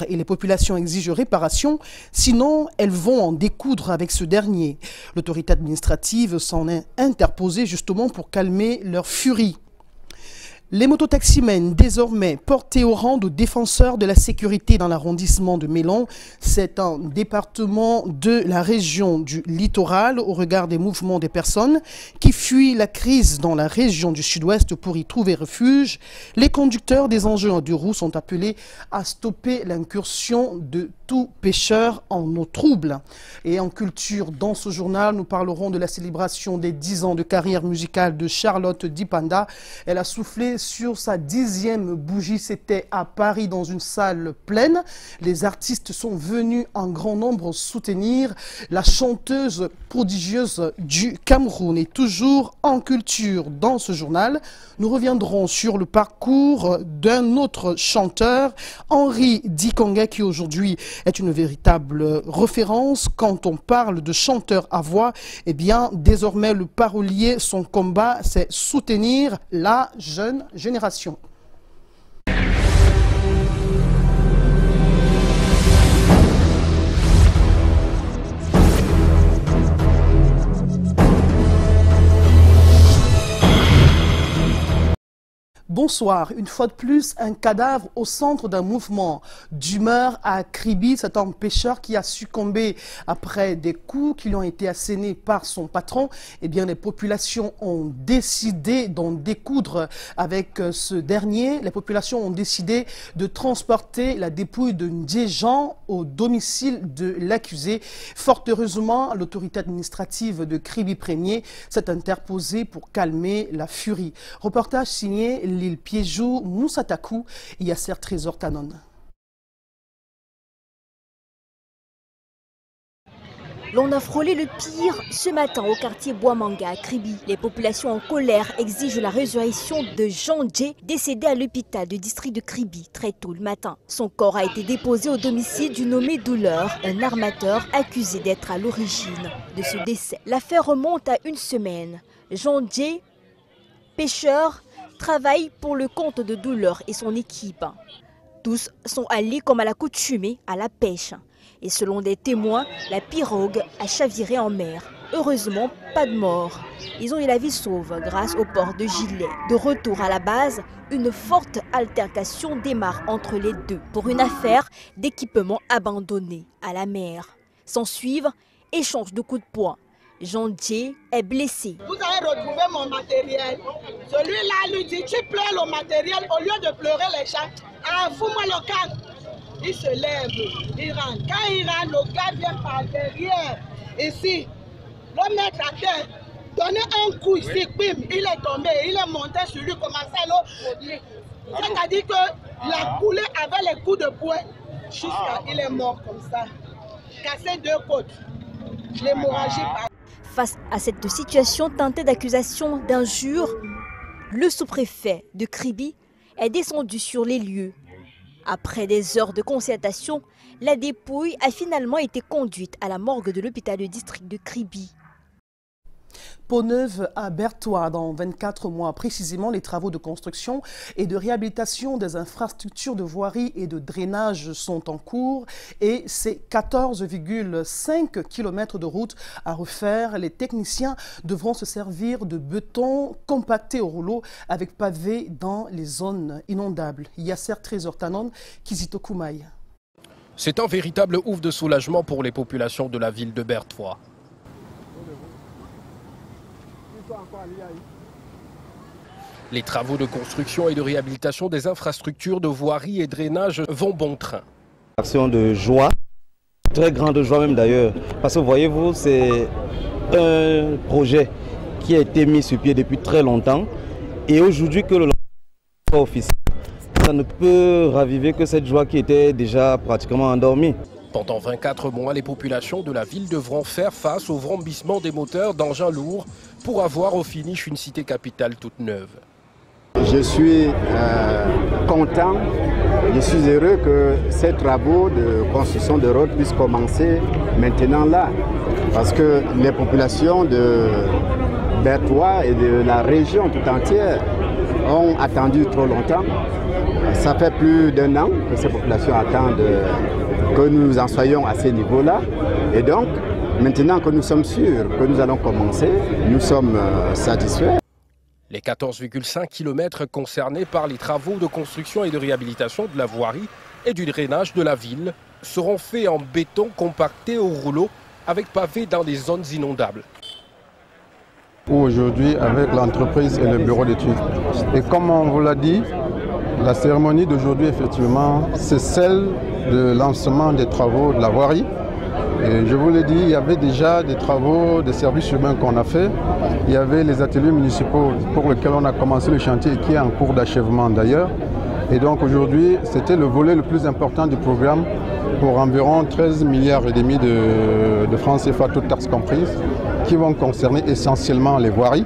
Et les populations exigent réparation, sinon elles vont en découdre avec ce dernier. L'autorité administrative s'en est interposée justement pour calmer leur furie. Les mototaximens, désormais portés au rang de défenseurs de la sécurité dans l'arrondissement de Mélan, c'est un département de la région du littoral au regard des mouvements des personnes qui fuient la crise dans la région du sud-ouest pour y trouver refuge. Les conducteurs des engins de roues sont appelés à stopper l'incursion de tout pêcheur en eau trouble. Et en culture, dans ce journal, nous parlerons de la célébration des 10 ans de carrière musicale de Charlotte Dipanda. Elle a soufflé sur sa 10e bougie, c'était à Paris dans une salle pleine. Les artistes sont venus en grand nombre soutenir la chanteuse prodigieuse du Cameroun. Et toujours en culture dans ce journal, nous reviendrons sur le parcours d'un autre chanteur, Henri Dikonga, qui aujourd'hui est une véritable référence. Quand on parle de chanteur à voix, eh bien désormais le parolier, son combat, c'est soutenir la jeune génération. Bonsoir. Une fois de plus, un cadavre au centre d'un mouvement d'humeur à Kribi. C'est un pêcheur qui a succombé après des coups qui lui ont été assénés par son patron. Eh bien, les populations ont décidé d'en découdre avec ce dernier. Les populations ont décidé de transporter la dépouille de Ndjejan au domicile de l'accusé. Fort heureusement, l'autorité administrative de Kribi Premier s'est interposée pour calmer la furie. Reportage signé Lille Piéjou, Moussa Takou et Yasser Trésor Tanon. L'on a frôlé le pire ce matin au quartier Bois-Manga à Kribi. Les populations en colère exigent la résurrection de Jean Djé, décédé à l'hôpital du district de Kribi très tôt le matin. Son corps a été déposé au domicile du nommé Douleur, un armateur accusé d'être à l'origine de ce décès. L'affaire remonte à une semaine. Jean Djé, pêcheur, travaille pour le compte de Douleur et son équipe. Tous sont allés comme à l'accoutumée à la pêche. Et selon des témoins, la pirogue a chaviré en mer. Heureusement, pas de mort. Ils ont eu la vie sauve grâce au port de gilet. De retour à la base, une forte altercation démarre entre les deux pour une affaire d'équipement abandonné à la mer. S'ensuivent échange de coups de poing. Jean Djé est blessé. Vous avez retrouvé mon matériel. Celui-là lui dit, tu pleures le matériel au lieu de pleurer les chats. Ah, fous-moi le cadre. Il se lève, il rentre. Quand il rentre, le gars vient par derrière. Ici, le mettre à terre, donner un coup ici, bim, il est tombé, il est monté sur lui, commencé à l'eau. C'est-à-dire que la coulée avec les coups de poing, jusqu'à il est mort comme ça. Cassé 2 côtes. L'hémorragie. Face à cette situation teintée d'accusations d'injures, le sous-préfet de Kribi est descendu sur les lieux. Après des heures de concertation, la dépouille a finalement été conduite à la morgue de l'hôpital du district de Kribi. Pont-Neuf à Berthois, dans 24 mois. Précisément, les travaux de construction et de réhabilitation des infrastructures de voirie et de drainage sont en cours et c'est 14,5 km de route à refaire. Les techniciens devront se servir de béton compacté au rouleau avec pavé dans les zones inondables. Yasser Trésor Tanon, Kizito Koumaï. C'est un véritable ouf de soulagement pour les populations de la ville de Berthois. Les travaux de construction et de réhabilitation des infrastructures de voirie et drainage vont bon train. Action de joie, très grande joie même d'ailleurs, parce que voyez-vous, c'est un projet qui a été mis sur pied depuis très longtemps et aujourd'hui que le lancement soit officiel, ça ne peut raviver que cette joie qui était déjà pratiquement endormie. Pendant 24 mois, les populations de la ville devront faire face au vrombissement des moteurs d'engins lourds pour avoir au finish une cité capitale toute neuve. Je suis content, je suis heureux que ces travaux de construction de routes puissent commencer maintenant là. Parce que les populations de Berthois et de la région tout entière ont attendu trop longtemps. Ça fait plus d'1 an que ces populations attendent que nous en soyons à ces niveaux-là. Et donc, maintenant que nous sommes sûrs que nous allons commencer, nous sommes satisfaits. Les 14,5 km concernés par les travaux de construction et de réhabilitation de la voirie et du drainage de la ville seront faits en béton compacté au rouleau avec pavé dans des zones inondables. Aujourd'hui, avec l'entreprise et le bureau d'études. Et comme on vous l'a dit, la cérémonie d'aujourd'hui, effectivement, c'est celle de lancement des travaux de la voirie. Et je vous l'ai dit, il y avait déjà des travaux de services humains qu'on a fait. Il y avait les ateliers municipaux pour lesquels on a commencé le chantier et qui est en cours d'achèvement d'ailleurs. Et donc aujourd'hui, c'était le volet le plus important du programme pour environ 13,5 milliards de francs CFA, toutes taxes comprises, qui vont concerner essentiellement les voiries.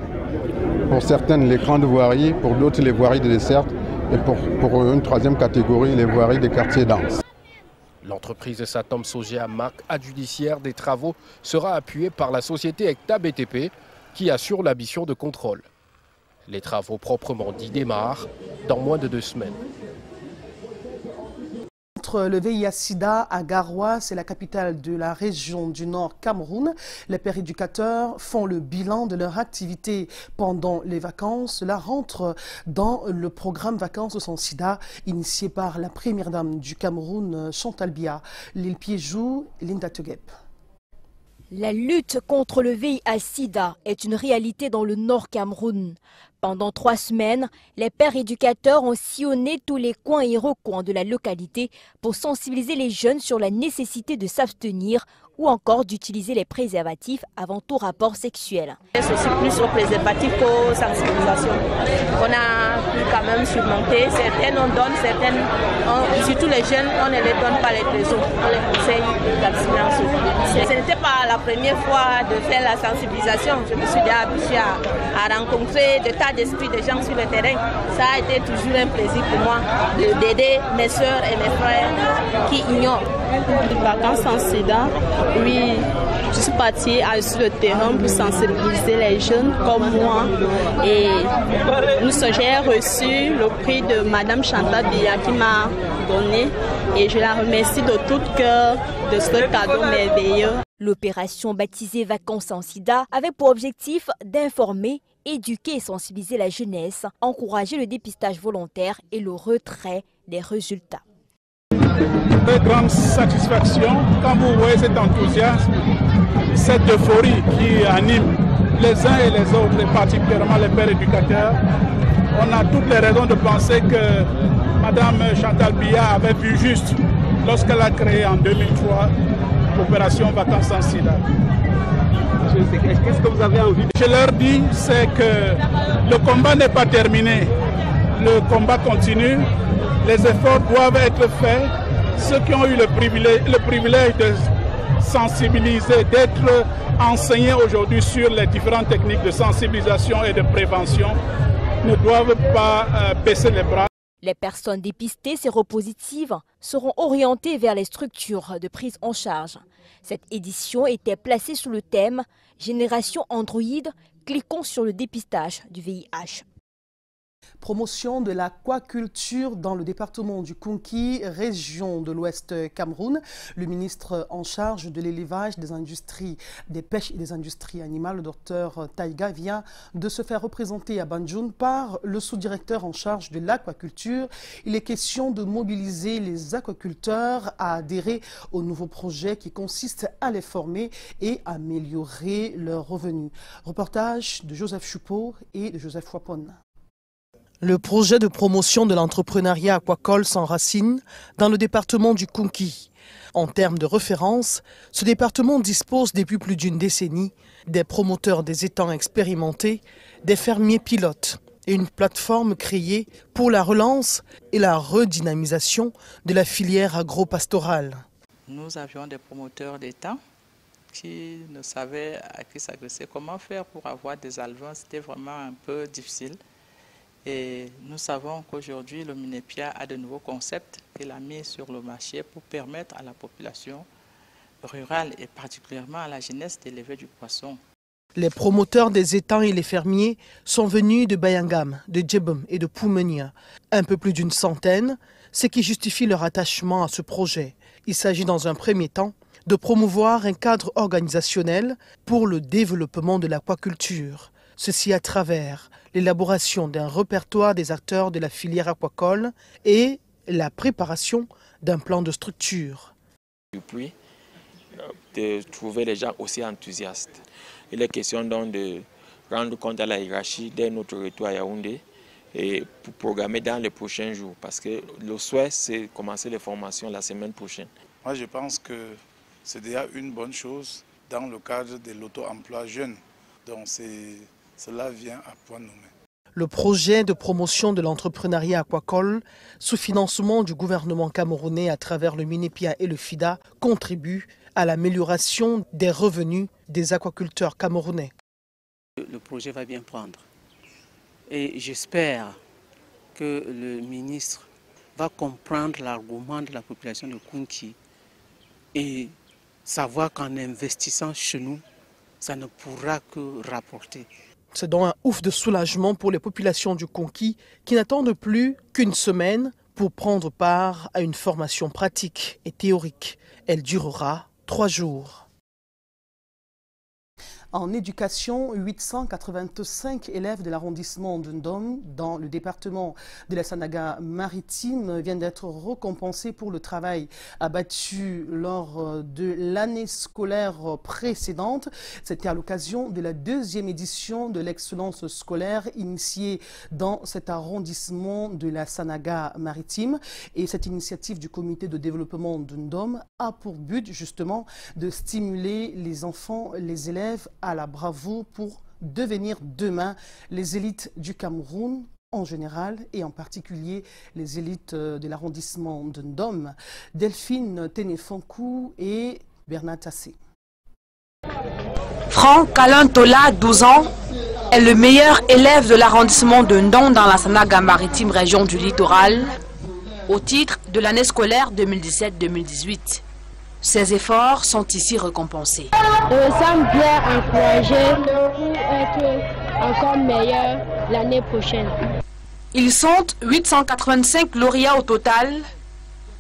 Pour certaines, les grandes voiries, pour d'autres, les voiries de desserte et pour une troisième catégorie, les voiries des quartiers denses. L'entreprise Satom Sogea, marque adjudiciaire des travaux, sera appuyée par la société Ecta BTP qui assure la mission de contrôle. Les travaux proprement dits démarrent dans moins de 2 semaines. Le VIH-Sida à Garoua, c'est la capitale de la région du Nord Cameroun. Les pères éducateurs font le bilan de leur activité pendant les vacances. Cela rentre dans le programme Vacances sans Sida initié par la première dame du Cameroun, Chantal Biya. Lille Piéjou, Linda Teguep. La lutte contre le VIH-Sida est une réalité dans le Nord Cameroun. Pendant 3 semaines, les pères éducateurs ont sillonné tous les coins et recoins de la localité pour sensibiliser les jeunes sur la nécessité de s'abstenir ou encore d'utiliser les préservatifs avant tout rapport sexuel. C'est aussi plus aux préservatifs qu'aux sensibilisations. On a pu quand même surmonter. Certaines on donne, certaines, surtout les jeunes, on ne les donne pas les réseaux. On les conseille d'abstinence. Ce n'était pas la première fois de faire la sensibilisation. Je me suis déjà habituée à rencontrer des tas d'esprits de gens sur le terrain. Ça a été toujours un plaisir pour moi d'aider mes soeurs et mes frères qui ignorent. Les vacances sans sida, oui, je suis partie sur le terrain pour sensibiliser les jeunes comme moi. Et j'ai reçu le prix de Madame Chantal Biya qui m'a donné. Et je la remercie de tout cœur de ce cadeau merveilleux. L'opération baptisée Vacances sans Sida avait pour objectif d'informer, éduquer et sensibiliser la jeunesse, encourager le dépistage volontaire et le retrait des résultats. Très grande satisfaction quand vous voyez cet enthousiasme, cette euphorie qui anime les uns et les autres, et particulièrement les pères éducateurs. On a toutes les raisons de penser que Madame Chantal Biya avait vu juste lorsqu'elle a créé en 2003 l'opération Vacances sans Sida. Qu'est-ce que vous avez envie de... Je leur dis, c'est que le combat n'est pas terminé. Le combat continue. Les efforts doivent être faits. Ceux qui ont eu le privilège de sensibiliser, d'être enseignés aujourd'hui sur les différentes techniques de sensibilisation et de prévention ne doivent pas baisser les bras. Les personnes dépistées séropositives seront orientées vers les structures de prise en charge. Cette édition était placée sous le thème « Génération Android, cliquons sur le dépistage du VIH ». Promotion de l'aquaculture dans le département du Kounki, région de l'Ouest Cameroun. Le ministre en charge de l'élevage, des industries, des pêches et des industries animales, le docteur Taïga, vient de se faire représenter à Banjoun par le sous-directeur en charge de l'aquaculture. Il est question de mobiliser les aquaculteurs à adhérer au nouveau projet qui consiste à les former et améliorer leurs revenus. Reportage de Joseph Choupeau et de Joseph Wapon. Le projet de promotion de l'entrepreneuriat aquacole s'enracine dans le département du Kounki. En termes de référence, ce département dispose depuis plus d'une décennie des promoteurs des étangs expérimentés, des fermiers pilotes et une plateforme créée pour la relance et la redynamisation de la filière agro-pastorale. Nous avions des promoteurs d'étangs qui ne savaient à qui s'adresser, comment faire pour avoir des alevins. C'était vraiment un peu difficile. Et nous savons qu'aujourd'hui, le Minepia a de nouveaux concepts qu'il a mis sur le marché pour permettre à la population rurale et particulièrement à la jeunesse d'élever du poisson. Les promoteurs des étangs et les fermiers sont venus de Bayangam, de Djebom et de Poumenia. Un peu plus d'une centaine, ce qui justifie leur attachement à ce projet. Il s'agit dans un premier temps de promouvoir un cadre organisationnel pour le développement de l'aquaculture. Ceci à travers l'élaboration d'un répertoire des acteurs de la filière aquacole et la préparation d'un plan de structure. Et puis, de trouver les gens aussi enthousiastes. Il est question donc de rendre compte à la hiérarchie dès notre retour à Yaoundé et pour programmer dans les prochains jours. Parce que le souhait, c'est commencer les formations la semaine prochaine. Moi, je pense que c'est déjà une bonne chose dans le cadre de l'auto-emploi jeune. Donc cela vient à point nommé. Le projet de promotion de l'entrepreneuriat aquacole, sous financement du gouvernement camerounais à travers le MINEPIA et le FIDA, contribue à l'amélioration des revenus des aquaculteurs camerounais. Le projet va bien prendre et j'espère que le ministre va comprendre l'argument de la population de Kunki et savoir qu'en investissant chez nous, ça ne pourra que rapporter. C'est donc un ouf de soulagement pour les populations du Konki qui n'attendent plus qu'une semaine pour prendre part à une formation pratique et théorique. Elle durera 3 jours. En éducation, 885 élèves de l'arrondissement de Ndom, dans le département de la Sanaga-Maritime, viennent d'être récompensés pour le travail abattu lors de l'année scolaire précédente. C'était à l'occasion de la 2e édition de l'excellence scolaire initiée dans cet arrondissement de la Sanaga-Maritime. Et cette initiative du comité de développement de Ndom a pour but justement de stimuler les enfants, les élèves à la bravoure pour devenir demain les élites du Cameroun en général et en particulier les élites de l'arrondissement de Ndom. Delphine Ténéfonkou et Bernard Tassé. Franck Kalantola, 12 ans, est le meilleur élève de l'arrondissement de Ndom dans la Sanaga-Maritime, région du littoral, au titre de l'année scolaire 2017-2018. Ses efforts sont ici récompensés. Je me sens bien encouragé pour être encore meilleur l'année prochaine. Ils sont 885 lauréats au total,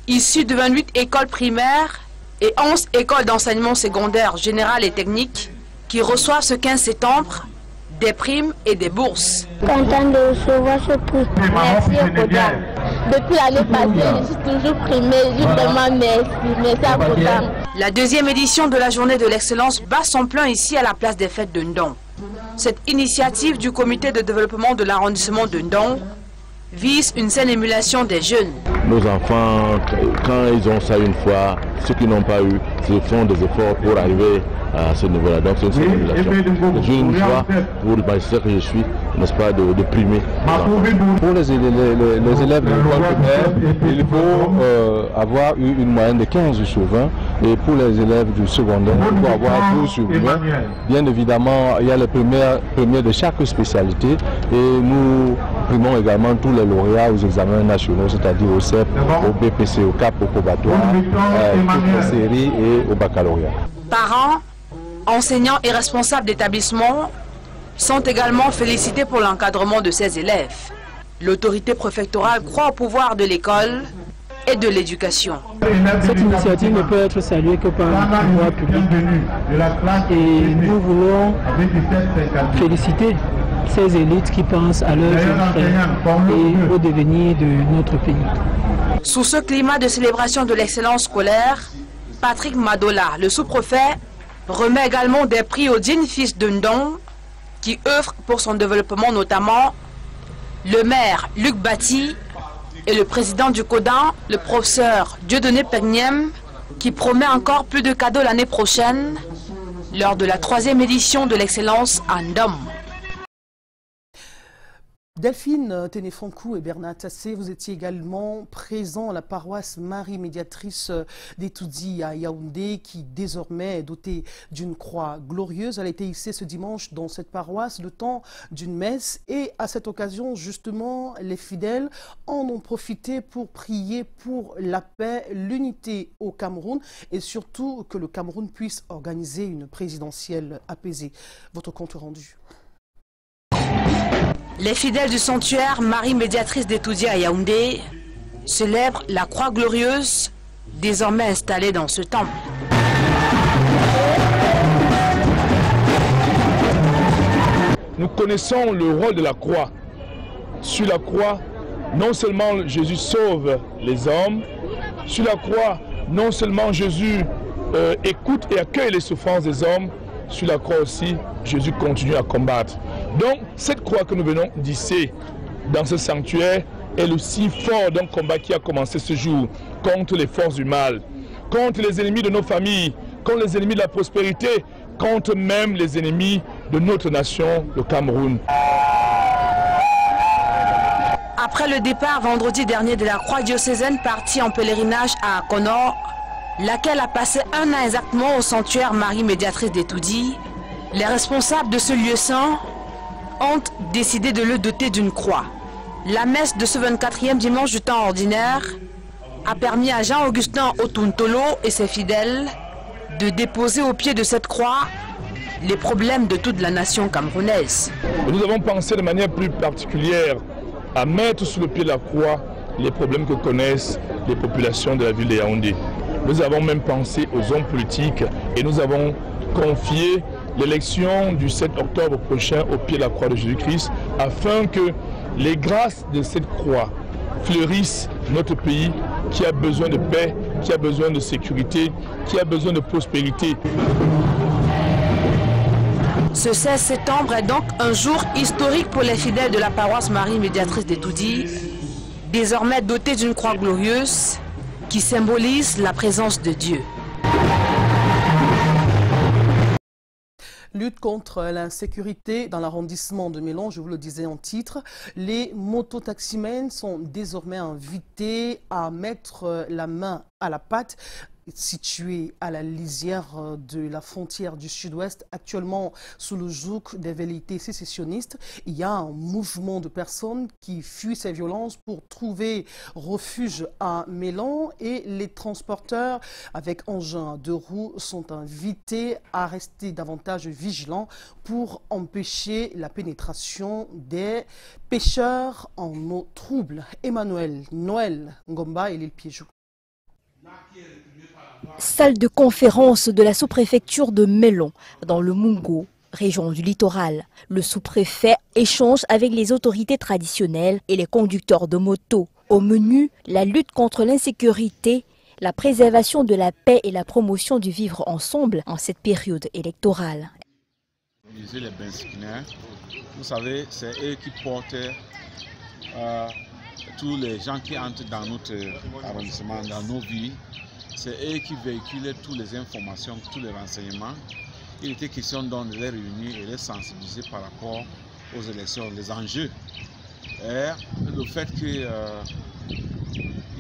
issus de 28 écoles primaires et 11 écoles d'enseignement secondaire général et technique qui reçoivent ce 15 septembre des primes et des bourses. Content de recevoir ce prix. Merci Kodam. Depuis l'année passée, je suis toujours primée. Je vraiment merci à Kodam. La 2e édition de la journée de l'excellence bat son plein ici à la place des fêtes de Ndom. Cette initiative du comité de développement de l'arrondissement de Ndom vise une saine émulation des jeunes. Nos enfants, quand ils ont ça une fois, ceux qui n'ont pas eu, ils font des efforts pour arriver à ce niveau-là. Donc c'est une saine émulation. J'ai une joie pour le magistère que je suis, n'est-ce pas, de primer. Pour les élèves de l'école primaire, il faut avoir eu une moyenne de 15 sur 20. Et pour les élèves du secondaire, il faut avoir 12 sur 20. Bien évidemment, il y a les premiers de chaque spécialité. Et nous primons également tous les lauréats aux examens nationaux, c'est-à-dire au CEP, au BPC, au CAP, au probatoire, toutes les séries et au baccalauréat. Parents, enseignants et responsables d'établissements sont également félicités pour l'encadrement de ces élèves. L'autorité préfectorale croit au pouvoir de l'école et de l'éducation. Cette initiative ne peut être saluée que par le pouvoir public. Et nous voulons féliciter ces élites qui pensent à leurs jeunes frères et au devenir de notre pays. Sous ce climat de célébration de l'excellence scolaire, Patrick Madola, le sous-préfet, remet également des prix aux dignes fils de Ndom qui œuvrent pour son développement, notamment le maire Luc Bati et le président du CODAN, le professeur Dieudonné Pegniem, qui promet encore plus de cadeaux l'année prochaine lors de la 3e édition de l'excellence à Ndom. Delphine Ténéfonkou et Bernard Tassé, vous étiez également présents à la paroisse Marie Médiatrice d'Etoudi à Yaoundé, qui désormais est dotée d'une croix glorieuse. Elle a été hissée ce dimanche dans cette paroisse le temps d'une messe et à cette occasion, justement, les fidèles en ont profité pour prier pour la paix, l'unité au Cameroun et surtout que le Cameroun puisse organiser une présidentielle apaisée. Votre compte rendu. Les fidèles du sanctuaire Marie Médiatrice d'Etoudi à Yaoundé célèbrent la croix glorieuse désormais installée dans ce temple. Nous connaissons le rôle de la croix. Sur la croix, non seulement Jésus sauve les hommes, sur la croix, non seulement Jésus écoute et accueille les souffrances des hommes, sur la croix aussi, Jésus continue à combattre. Donc, cette croix que nous venons d'hisser dans ce sanctuaire est le si fort d'un combat qui a commencé ce jour contre les forces du mal, contre les ennemis de nos familles, contre les ennemis de la prospérité, contre même les ennemis de notre nation, le Cameroun. Après le départ vendredi dernier de la croix diocésaine partie en pèlerinage à Akonor, laquelle a passé un an exactement au sanctuaire Marie Médiatrice d'Etoudi, les responsables de ce lieu saint ont décidé de le doter d'une croix. La messe de ce 24e dimanche du temps ordinaire a permis à Jean-Augustin Otuntolo et ses fidèles de déposer au pied de cette croix les problèmes de toute la nation camerounaise. Nous avons pensé de manière plus particulière à mettre sous le pied de la croix les problèmes que connaissent les populations de la ville de Yaoundé. Nous avons même pensé aux hommes politiques et nous avons confié l'élection du 7 octobre prochain au pied de la croix de Jésus-Christ afin que les grâces de cette croix fleurissent notre pays qui a besoin de paix, qui a besoin de sécurité, qui a besoin de prospérité. Ce 16 septembre est donc un jour historique pour les fidèles de la paroisse Marie Médiatrice d'Etoudi, désormais dotée d'une croix glorieuse qui symbolise la présence de Dieu. Lutte contre l'insécurité dans l'arrondissement de Mélon, je vous le disais en titre. Les mototaximens sont désormais invités à mettre la main à la pâte. Situé à la lisière de la frontière du sud-ouest, actuellement sous le joug des velléités sécessionnistes, il y a un mouvement de personnes qui fuient ces violences pour trouver refuge à Mélon et les transporteurs avec engins à 2 roues sont invités à rester davantage vigilants pour empêcher la pénétration des pêcheurs en eau trouble. Emmanuel Noël Ngomba et Lille Piéjou. Salle de conférence de la sous-préfecture de Mélon, dans le Mungo, région du littoral. Le sous-préfet échange avec les autorités traditionnelles et les conducteurs de motos. Au menu, la lutte contre l'insécurité, la préservation de la paix et la promotion du vivre ensemble en cette période électorale. Les benzineurs, vous savez, c'est eux qui portent tous les gens qui entrent dans notre arrondissement, dans nos vies. C'est eux qui véhiculent toutes les informations, tous les renseignements. Il était question donc de les réunir et de les sensibiliser par rapport aux élections, les enjeux. Et le fait que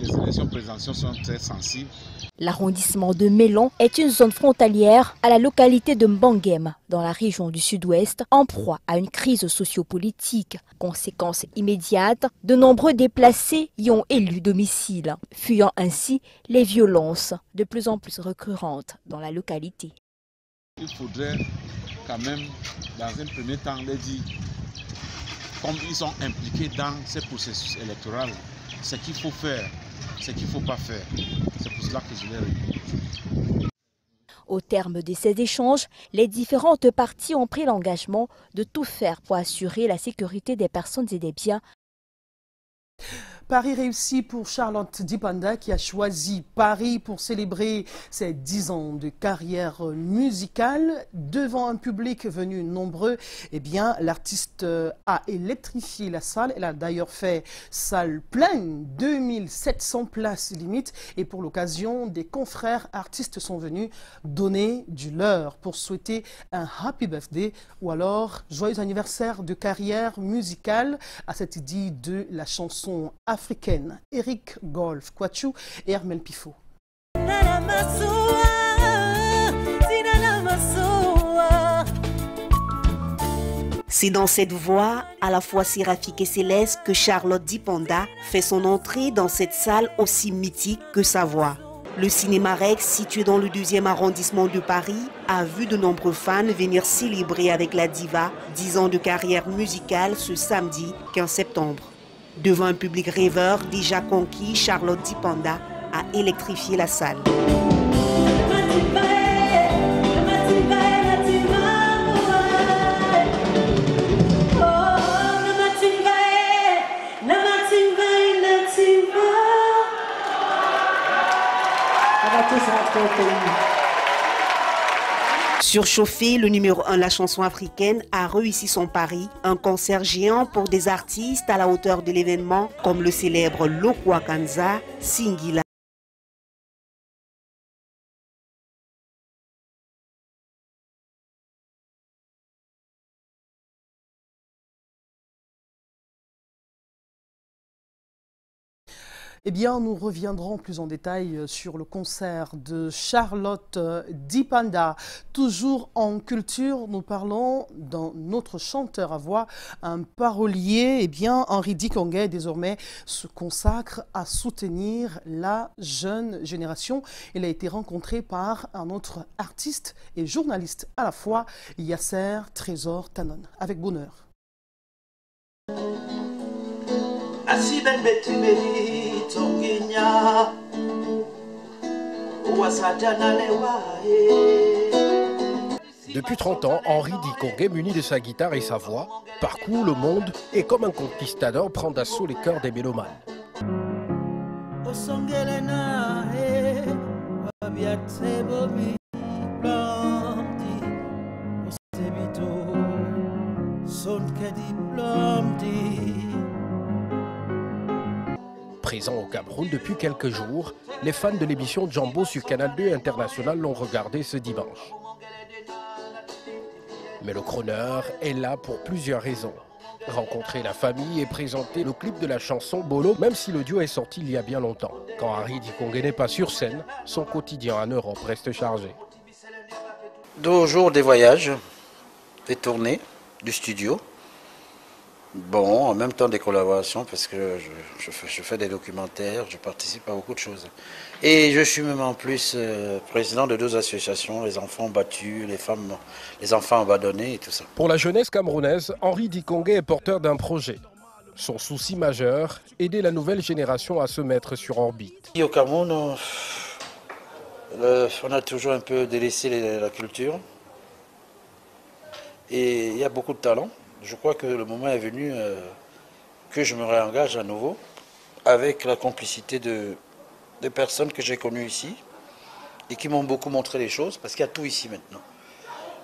les élections présidentielles sont très sensibles. L'arrondissement de Mélon est une zone frontalière à la localité de Mbangem, dans la région du sud-ouest, en proie à une crise sociopolitique. Conséquence immédiate, de nombreux déplacés y ont élu domicile, fuyant ainsi les violences de plus en plus récurrentes dans la localité. Il faudrait quand même, dans un premier temps, les dire, comme ils sont impliqués dans ces processus électoraux, ce qu'il faut faire, ce qu'il ne faut pas faire. C'est pour cela que je l'ai réuni. Au terme de ces échanges, les différentes parties ont pris l'engagement de tout faire pour assurer la sécurité des personnes et des biens Paris réussi pour Charlotte Dipanda qui a choisi Paris pour célébrer ses 10 ans de carrière musicale. Devant un public venu nombreux, eh bien, l'artiste a électrifié la salle. Elle a d'ailleurs fait salle pleine, 2700 places limite. Et pour l'occasion, des confrères artistes sont venus donner du leur pour souhaiter un happy birthday ou alors joyeux anniversaire de carrière musicale à cette idée de la chanson africaine. Eric Golf Kwachou et Hermel Pifo. C'est dans cette voix, à la fois séraphique et céleste, que Charlotte Dipanda fait son entrée dans cette salle aussi mythique que sa voix. Le Cinéma Rex, situé dans le 2e arrondissement de Paris, a vu de nombreux fans venir célébrer avec la diva 10 ans de carrière musicale ce samedi 15 septembre. Devant un public rêveur déjà conquis, Charlotte Dipanda a électrifié la salle. Surchauffé, le numéro 1 de la chanson africaine a réussi son pari, un concert géant pour des artistes à la hauteur de l'événement comme le célèbre Lokwa Kanza, Singila. Eh bien, nous reviendrons plus en détail sur le concert de Charlotte Dipanda. Toujours en culture, nous parlons d'un autre chanteur à voix, un parolier. Eh bien, Henri Dikongué, désormais, se consacre à soutenir la jeune génération. Il a été rencontré par un autre artiste et journaliste à la fois, Yasser Trésor Tanon. Avec bonheur. Depuis 30 ans, Henri Dikongué, muni de sa guitare et sa voix, parcourt le monde et comme un conquistador prend d'assaut les cœurs des mélomanes. Présent au Cameroun depuis quelques jours, les fans de l'émission Jambo sur Canal 2 International l'ont regardé ce dimanche. Mais le chroneur est là pour plusieurs raisons. Rencontrer la famille et présenter le clip de la chanson Bolo, même si le duo est sorti il y a bien longtemps. Quand Henri Dikongué n'est pas sur scène, son quotidien en Europe reste chargé. 2 jours de voyage, des tournées, du studio. Bon, en même temps des collaborations parce que je fais des documentaires, je participe à beaucoup de choses. Et je suis même en plus président de 2 associations, les enfants battus, les enfants abandonnés et tout ça. Pour la jeunesse camerounaise, Henri Dikongué est porteur d'un projet. Son souci majeur, aider la nouvelle génération à se mettre sur orbite. Au Cameroun, on a toujours un peu délaissé la culture. Et il y a beaucoup de talent. Je crois que le moment est venu que je me réengage à nouveau avec la complicité de personnes que j'ai connues ici et qui m'ont beaucoup montré les choses parce qu'il y a tout ici maintenant.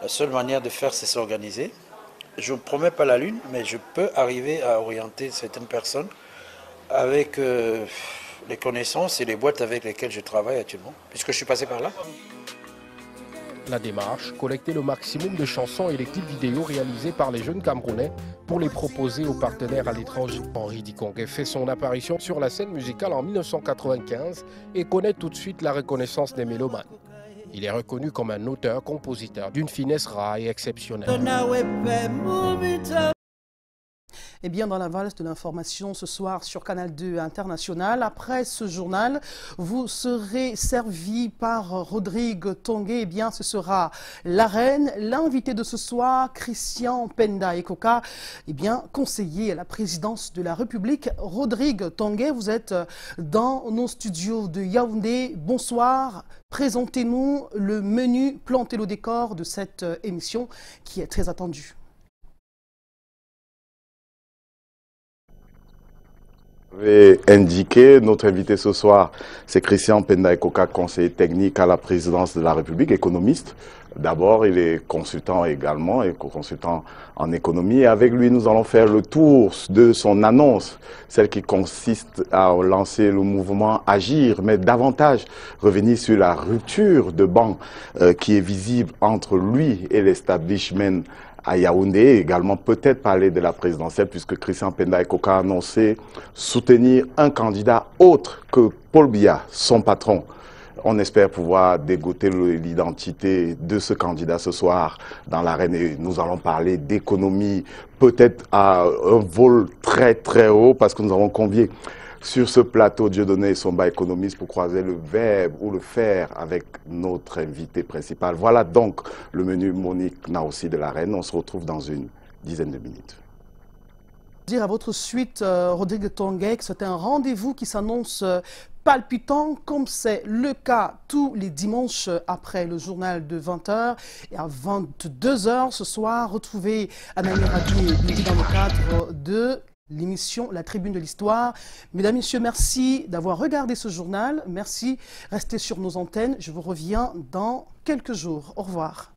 La seule manière de faire, c'est s'organiser. Je ne promets pas la lune, mais je peux arriver à orienter certaines personnes avec les connaissances et les boîtes avec lesquelles je travaille actuellement, puisque je suis passé par là. La démarche, collecter le maximum de chansons et les clips vidéo réalisés par les jeunes Camerounais pour les proposer aux partenaires à l'étranger. Henri Dikongué fait son apparition sur la scène musicale en 1995 et connaît tout de suite la reconnaissance des mélomanes. Il est reconnu comme un auteur-compositeur d'une finesse rare et exceptionnelle. Eh bien, dans la valse de l'information ce soir sur Canal 2 International, après ce journal, vous serez servi par Rodrigue Tongué. Eh bien, ce sera la reine. L'invité de ce soir, Christian Penda Ekoka, eh bien, conseiller à la présidence de la République. Rodrigue Tongué, vous êtes dans nos studios de Yaoundé. Bonsoir. Présentez-nous le menu, plantez le décor de cette émission qui est très attendue. Et indiqué, notre invité ce soir, c'est Christian Penda Ekoka, conseiller technique à la présidence de la République, économiste. D'abord, il est consultant également, et consultant en économie. Et avec lui, nous allons faire le tour de son annonce, celle qui consiste à lancer le mouvement Agir, mais davantage revenir sur la rupture de banc qui est visible entre lui et l'establishment à Yaoundé, également peut-être parler de la présidentielle, puisque Christian Penda Ekoka a annoncé soutenir un candidat autre que Paul Biya, son patron. On espère pouvoir dégoter l'identité de ce candidat ce soir dans l'arène et nous allons parler d'économie, peut-être à un vol très très haut, parce que nous avons convié sur ce plateau Dieudonné Somba, économiste, pour croiser le verbe ou le faire avec notre invité principal. Voilà donc le menu Monique Naossi de l'arène. On se retrouve dans une dizaine de minutes. Dire à votre suite, Rodrigue Tonguek, c'est un rendez-vous qui s'annonce palpitant, comme c'est le cas tous les dimanches après le journal de 20h. Et à 22h ce soir, retrouvez Anani Rabier dans le cadre de l'émission La Tribune de l'Histoire. Mesdames, Messieurs, merci d'avoir regardé ce journal. Merci. Restez sur nos antennes. Je vous reviens dans quelques jours. Au revoir.